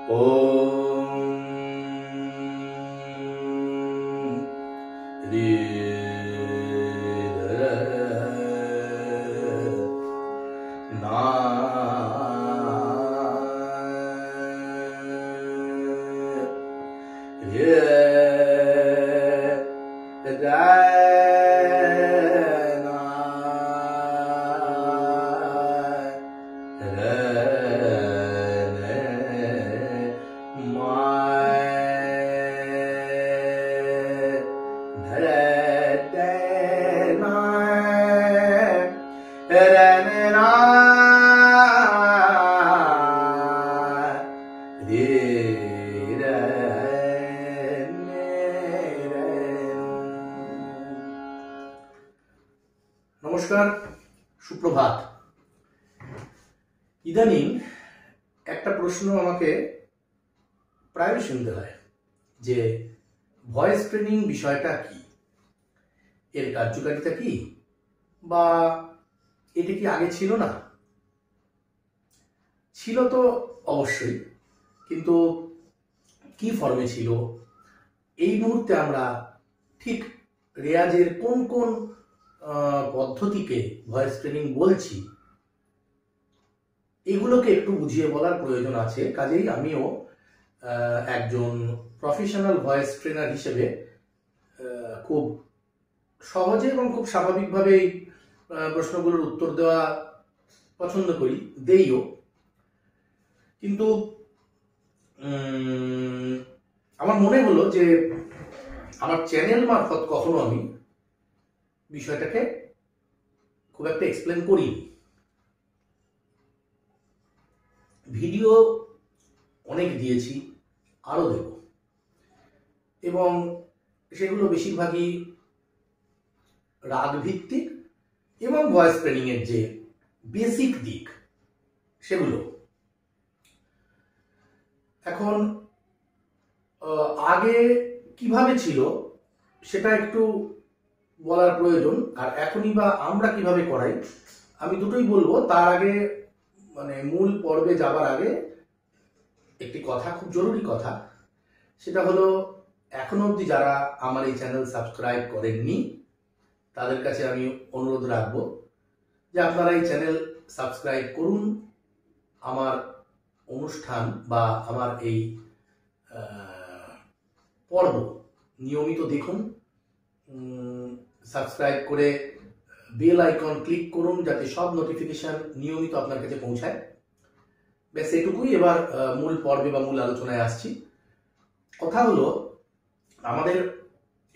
ओम रे ना নমস্কার, সুপ্রভাত। ইদানিং একটা প্রশ্ন আমাকে প্রায় শুনতে হয় যে ভয়েস ট্রেনিং বিষয়টা কি, এর কার্যকারিতা কি, বা এটা কি আগে ছিল না? ছিল তো অবশ্যই, কিন্তু কি ফর্মে ছিল, এই মুহূর্তে আমরা ঠিক রেয়াজের কোন কোন পদ্ধতিকে ভয়েস ট্রেনিং বলছি, এগুলোকে একটু বুঝিয়ে বলার প্রয়োজন আছে। কাজেই আমিও একজন প্রফেশনাল ভয়েস ট্রেনার হিসেবে খুব সহজে এবং খুব স্বাভাবিকভাবে এই প্রশ্নগুলোর উত্তর দেওয়া পছন্দ করি, দেইও। কিন্তু আমার মনে হলো যে আমার চ্যানেল মারফত কখনো আমি বিষয়টাকে খুব একটা এক্সপ্লেন করিনি। ভিডিও অনেক দিয়েছি, আরও দেব, এবং সেগুলো বেশিরভাগই রাগ ভিত্তিক এবং ভয়েস ট্রেনিং এর যে বেসিক দিক সেগুলো। এখন আগে কিভাবে ছিল সেটা একটু বলার প্রয়োজন, আর এখনই বা আমরা কিভাবে করাই আমি দুটোই বলবো। তার আগে মানে মূল পর্বে যাবার আগে একটি কথা, খুব জরুরি কথা, সেটা হলো এখনো অবধি যারা আমার এই চ্যানেল সাবস্ক্রাইব করেননি তাদের কাছে আমি অনুরোধ রাখবো যে আপনারা এই চ্যানেল সাবস্ক্রাইব করুন, আমার অনুষ্ঠান বা আমার এই পর্ব নিয়মিত দেখুন, সাবস্ক্রাইব করে বেল আইকন ক্লিক করুন যাতে সব নোটিফিকেশন নিয়মিত আপনার কাছে পৌঁছায়। ব্যাস এটুকুই। এবার মূল পর্বে বা মূল আলোচনায় আসছি। কথা হলো, আমাদের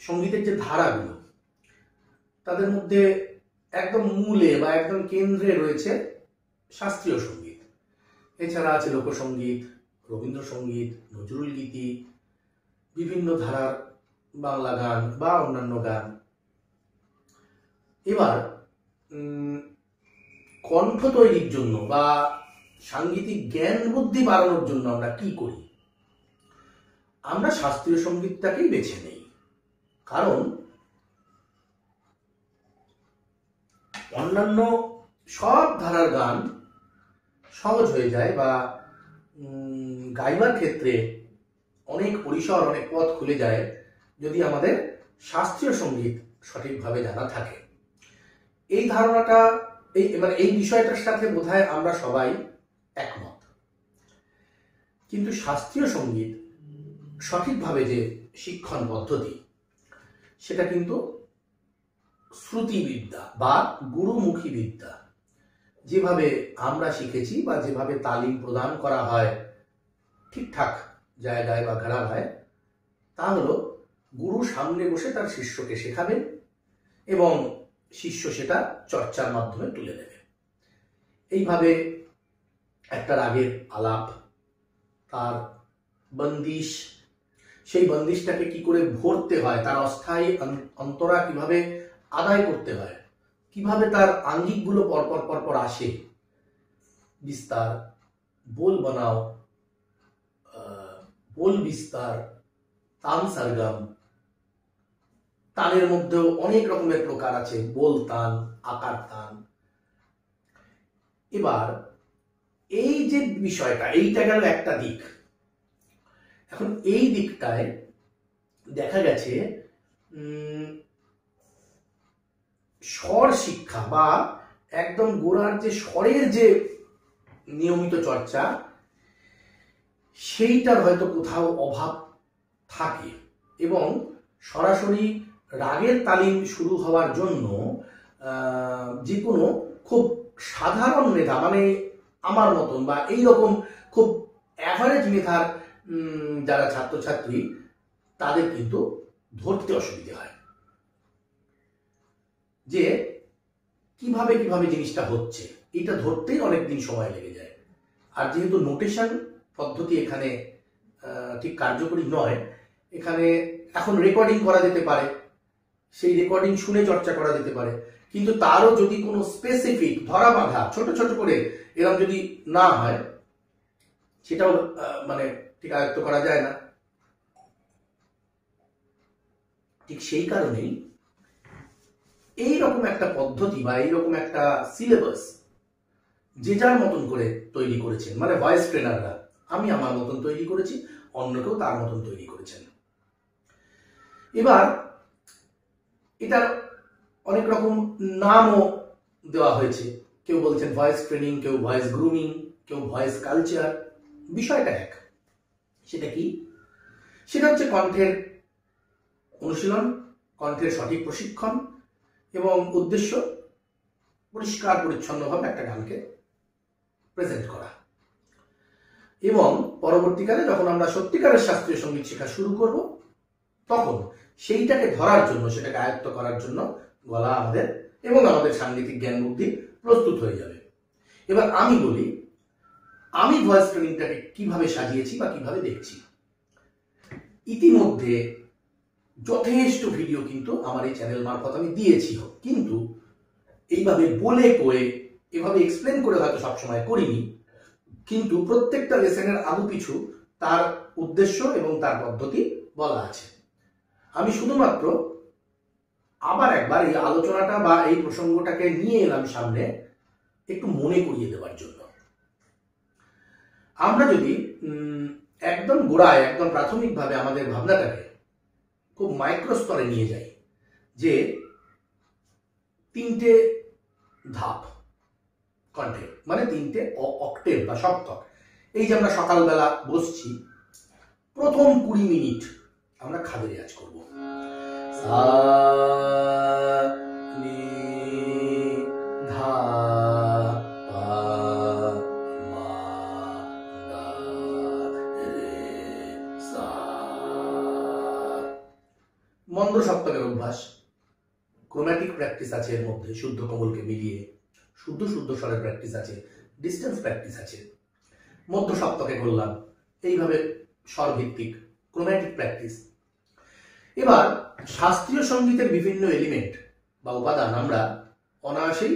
সঙ্গীতের যে ধারাগুলো, তাদের মধ্যে একদম মূলে বা একদম কেন্দ্রে রয়েছে শাস্ত্রীয় সঙ্গীত। এছাড়া আছে লোকসঙ্গীত, রবীন্দ্রসঙ্গীত, নজরুল গীতি, বিভিন্ন ধারার বাংলা গান বা অন্যান্য গান। এবার কণ্ঠ তৈরির জন্য বা সাংগীতিক জ্ঞান বুদ্ধি বাড়ানোর জন্য আমরা কি করি? আমরা শাস্ত্রীয় সঙ্গীতটাকেই বেছে নেই, কারণ অন্যান্য সব ধারার গান সহজ হয়ে যায় বা গাইবার ক্ষেত্রে অনেক পরিসর, অনেক পথ খুলে যায় যদি আমাদের শাস্ত্রীয় সঙ্গীত সঠিকভাবে জানা থাকে। এই ধারণাটা, এই বিষয়টার সাথে বোধহয় আমরা সবাই একমত। কিন্তু শাস্ত্রীয় সঙ্গীত সঠিকভাবে যে শিক্ষণ পদ্ধতি, সেটা কিন্তু শ্রুতিবিদ্যা বা গুরুমুখী বিদ্যা। যেভাবে আমরা শিখেছি বা যেভাবে তালিম প্রদান করা হয় ঠিকঠাক জায়গায় বা ঘরানায়, তা হলো গুরু সামনে বসে তার শিষ্যকে শেখাবেন এবং শিষ্য সেটা চর্চার মাধ্যমে তুলে দেবে। এইভাবে একটা রাগের আলাপ, তার বন্দিশ, সেই বন্দিশটাকে কি করে ভরতে হয়, তার অস্থায়ী অন্তরা কিভাবে আদায় করতে হয়, কিভাবে তার আঙ্গিকগুলো পরপর পরপর আসে, বিস্তার, বোল বানাও, বোল বিস্তার, তান সরগম, তানের মধ্যেও অনেক রকমের প্রকার আছে, বোল তান, আকার তান। এবার এই যে বিষয়টা, এইটা গেল একটা দিক। এখন এই দিকটায় দেখা গেছে স্বর শিক্ষা বা একদম গোড়ার যে স্বরের যে নিয়মিত চর্চা, সেইটার হয়তো কোথাও অভাব থাকে, এবং সরাসরি রাগের তালিম শুরু হওয়ার জন্য যে কোনো খুব সাধারণ মেধা, মানে আমার মতন বা এইরকম খুব অ্যাভারেজ মেধার যারা ছাত্রছাত্রী, তাদের কিন্তু ধরতে অসুবিধে হয় যে কিভাবে কিভাবে জিনিসটা হচ্ছে। এটা ধরতেই অনেকদিন সময় লেগে যায়। আর যেহেতু নোটেশন পদ্ধতি এখানে ঠিক কার্যকরী নয়, এখানে এখন রেকর্ডিং করা যেতে পারে, সেই রেকর্ডিং শুনে চর্চা করা যেতে পারে, কিন্তু তারও যদি কোনো স্পেসিফিক ধরা বাঁধা ছোট ছোট করে এরকম যদি না হয়, সেটাও মানে ঠিক আয়ত্ত করা যায় না। ঠিক সেই কারণেই এইরকম একটা পদ্ধতি বা এইরকম একটা সিলেবাস যে যার মতন করে তৈরি করেছেন, মানে ভয়েস ট্রেনাররা। আমি আমার মতন তৈরি করেছি, অন্য কেউ তার মতন তৈরি করেছেন। এবার এটার অনেক রকম নামও দেওয়া হয়েছে। কেউ বলছেন ভয়েস ট্রেনিং, কেউ ভয়েস গ্রুমিং, কেউ ভয়েস কালচার। বিষয়টা এক। সেটা কি? সেটা হচ্ছে কণ্ঠের অনুশীলন, কণ্ঠের সঠিক প্রশিক্ষণ, এবং উদ্দেশ্য পরিষ্কার পরিচ্ছন্নভাবে একটা গানকে প্রেজেন্ট করা। এবং পরবর্তীকালে যখন আমরা সত্যিকারের শাস্ত্রীয় সঙ্গীত শেখা শুরু করব, তখন সেইটাকে ধরার জন্য, সেটাকে আয়ত্ত করার জন্য গলা আমাদের এবং আমাদের সাংগীতিক জ্ঞান বুদ্ধি প্রস্তুত হয়ে যাবে। এবার আমি বলি, আমি ভয়েস ট্রেনিংটাকে কিভাবে সাজিয়েছি বা কিভাবে দেখছি। ইতিমধ্যে যথেষ্ট ভিডিও কিন্তু আমার এই চ্যানেল মারফত আমি দিয়েছি, কিন্তু এইভাবে বলে কয়ে এভাবে এক্সপ্লেন করে হয়তো সবসময় করিনি। কিন্তু প্রত্যেকটা লেসনের আলু পিছু তার উদ্দেশ্য এবং তার পদ্ধতি বলা আছে। আমি শুধুমাত্র আবার একবার এই আলোচনাটা বা এই প্রসঙ্গটাকে নিয়ে এলাম সামনে, একটু মনে করিয়ে দেওয়ার জন্য। আমরা যদি একদম গোড়ায়, একদম প্রাথমিকভাবে আমাদের ভাবনাটাকে খুব মাইক্রো স্তরে নিয়ে যাই, যে তিনটে ধাপ কণ্ঠে, মানে তিনটে অক্টেভ বা সপ্তক। এই যে আমরা সকালবেলা বসছি, প্রথম 20 মিনিট আমরা খাদের রেয়াজ করব। সা নি ধা পা মা গা রে সা। মন্দ্র সপ্তকের অভ্যাস, ক্রোম্যাটিক প্র্যাকটিস আছে এর মধ্যে, শুদ্ধ কমলকে মিলিয়ে শুদ্ধ শুদ্ধ স্বরের প্র্যাকটিস আছে, ডিস্টেন্স প্র্যাকটিস আছে। মধ্য সপ্তকে করলাম এইভাবে স্বরভিত্তিক ক্রোম্যাটিক প্র্যাকটিস। এবার শাস্ত্রীয় সঙ্গীতের বিভিন্ন এলিমেন্ট বা উপাদান আমরা অনায়াসেই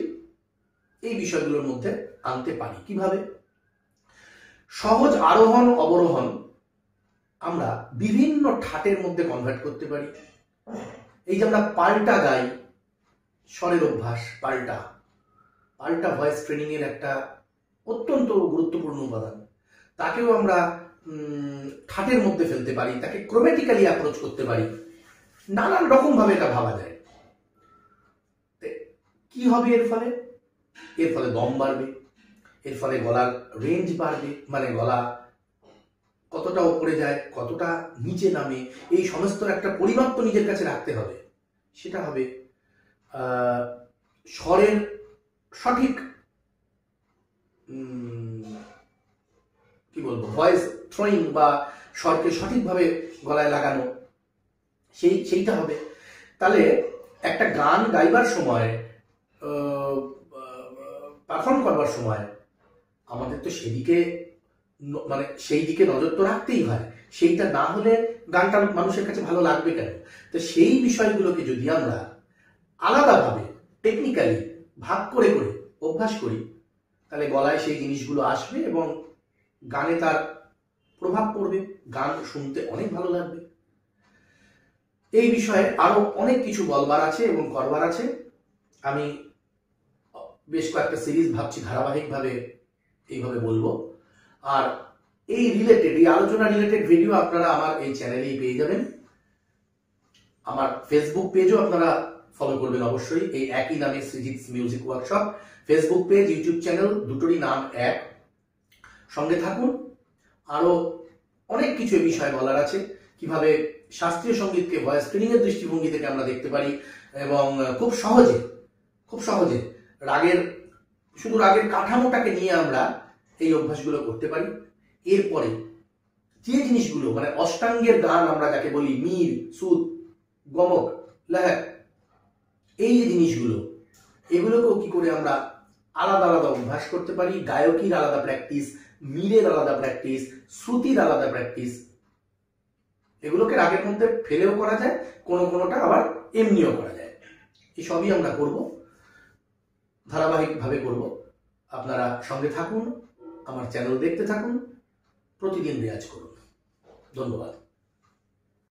এই বিষয়গুলোর মধ্যে আনতে পারি। কিভাবে? সহজ আরোহণ অবরোহণ আমরা বিভিন্ন ঠাটের মধ্যে কনভার্ট করতে পারি। এই যে আমরা পাল্টা গাই, স্বরের অভ্যাস, পাল্টা ভয়েস ট্রেনিং এর একটা অত্যন্ত গুরুত্বপূর্ণ উপাদান। তাকেও আমরা ঠাটের মধ্যে ফেলতে পারি, তাকে ক্রোমেটিক্যালি অ্যাপ্রোচ করতে পারি। নানান রকম ভাবে এটা ভাবা যায়। কি হবে এর ফলে? এর ফলে দম বাড়বে, এর ফলে গলার রেঞ্জ বাড়বে, মানে গলা কতটা উপরে যায়, কতটা নিচে নামে, এই সমস্ত একটা পরিমাপ তো নিজের কাছে রাখতে হবে। সেটা হবে স্বরের সঠিক কি বলবো, ভয়েস থ্রোয়িং বা স্বরকে সঠিকভাবে গলায় লাগানো, সেইটা হবে। তাহলে একটা গান গাইবার সময়, পারফর্ম করবার সময় আমাদের তো সেদিকে, মানে সেই দিকে নজর তো রাখতেই হয়। সেইটা না হলে গানটা মানুষের কাছে ভালো লাগবে কেন? তো সেই বিষয়গুলোকে যদি আমরা আলাদাভাবে টেকনিক্যালি ভাগ করে করে অভ্যাস করি, তাহলে গলায় সেই জিনিসগুলো আসবে এবং গানে তার প্রভাব পড়বে, গান শুনতে অনেক ভালো লাগবে। এই বিষয়ে আরো অনেক কিছু বলবার আছে এবং করবার আছে। আমি বেশ কয়েকটা সিরিজ ভাবছি ধারাবাহিকভাবে এইভাবে বলবো। আর এই আলোচনা রিলেটেড ভিডিও আপনারা আমার এই চ্যানেলেই পেয়ে যাবেন। আমার ফেসবুক পেজও আপনারা ফলো করবেন অবশ্যই, এই একই নামে Srijit music workshop. Facebook page, YouTube channel দুটোরই নাম এক। সঙ্গে থাকুন, আরো অনেক কিছু এই বিষয়ে বলার আছে, কিভাবে শাস্ত্রীয় সঙ্গীতকে ভয়েস ট্রেনিং এর দৃষ্টিভঙ্গি থেকে আমরা দেখতে পারি এবং খুব সহজে শুধু রাগের কাঠামোটাকে নিয়ে আমরা এই অভ্যাসগুলো করতে পারি। এরপরে যে জিনিসগুলো মানে অষ্টাঙ্গের গান আমরা যাকে বলি, মির, সুদ, গমক, লহর, এই যে জিনিসগুলো, এগুলোকেও কি করে আমরা আলাদা আলাদা অভ্যাস করতে পারি। গায়কির আলাদা প্র্যাকটিস, মিরের আলাদা প্র্যাকটিস, শ্রুতির আলাদা প্র্যাকটিস, এগুলোকে রাগের মধ্যে ফেলেও করা যায়, কোনোটা আবার এমনিও করা যায়। এই সবই আমরা করব, ধারাবাহিকভাবে করব। আপনারা সঙ্গে থাকুন, আমার চ্যানেল দেখতে থাকুন, প্রতিদিন রেয়াজ করুন। ধন্যবাদ।